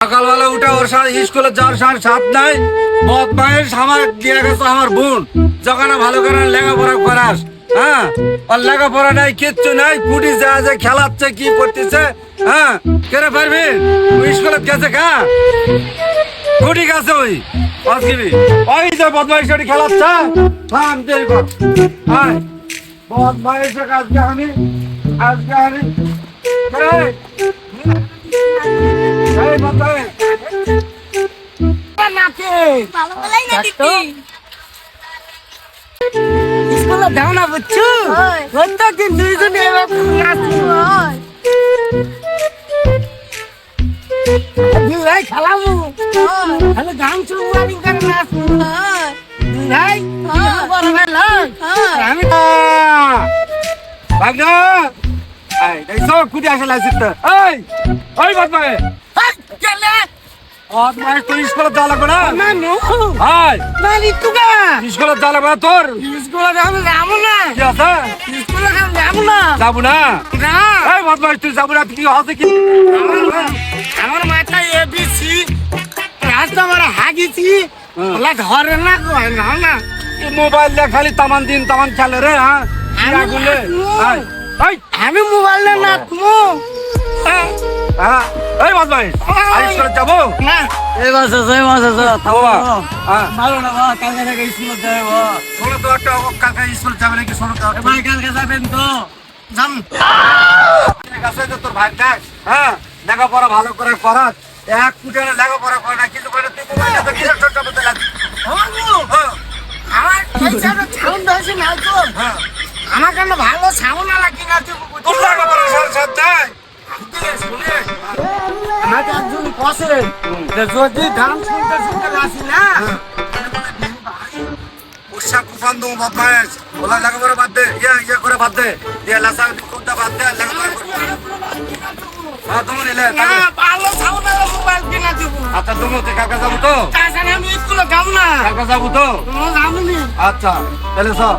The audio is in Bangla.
সকালবেলা উঠে ওর সাথে স্কুলে যাওয়ার সাথ নাই, বদমাইশ আমার দিয়ে গেছে আমার বোন, যখন ভালো করে লেখাপড়া করাস, হ্যাঁ ওর লেখাপড়া নাই, কিচ্ছু নাই, ফুটি যা যে খেলাচ্ছে কি করতেছে, হ্যাঁ কেন পারবি স্কুলে গেছে খা ফুটি গেছে ওই ওই যে বদমাইশ খেলাচ্ছে, বদমাইশ আজকে আমি স্কুলে যাও না বুঝছো, প্রত্যেকদিন দুইজনে ভাই খেলাবো, তাহলে গান শুনবো করে নাচবো ভাই। আমি খুঁজে আসে লাগছে ওই বদমাইশ স্কুলে যাওয়া লাগবে না, স্কুলে যাওয়া লাগবে না তোর, স্কুলে যাবো না, কি আছে স্কুলে যাবো না, যাবো না, এই বদমাইশ তুই যাবো না, কি আছে কি আমার মাথায় এবিসি রাস্তা আমার হাগিছি ওলা ধরে না কয় না না মোবাইল দিয়ে খালি তামান দিন তামান খেলে রে, হ্যাঁ আমি মোবাইল না তুমি এই বদমাইশ স্কুলে যাবো না এই মাস আছে ভালো না বা কালকে থেকে স্কুলে যাবো। শোনো তো একটা কালকে স্কুলে যাবে নাকি, শোনো তো ভাই কালকে যাবেন তো? যাম ঠিক আছে যে তোর ভাই দেখ, হ্যাঁ লেখাপড়া ভালো করে করাস, এক ফুটে লেখাপড়া করে না কিছু করে তুই মোবাইলটা তো কিসের চর্চা করতে লাগবি, আমার পয়সাটা সাউন্ড হয়েছে না তো, হ্যাঁ আমার কেন ভালো সাউন্ড লাগি না তোর লেখাপড়া সাথে যায় আমাকে একজন কষে যদি গান শুনতে শুনতে আসি না উৎসাহ কুফান দো বদমাইশ, ওলা লেখাপড়া বাদ দে, ইয়ে করে বাদ দে, দিয়ে লাসা কোনটা বাদ দে, লেখাপড়া করবি। হ্যাঁ তুমি নিলে ভালো সাউন্ড মোবাইল কিনা দিব। আচ্ছা তুমি কালকে যাবো তো, তাছাড়া আমি স্কুলে যাব না, কালকে যাবো তো, যাবো নি। আচ্ছা তাহলে সব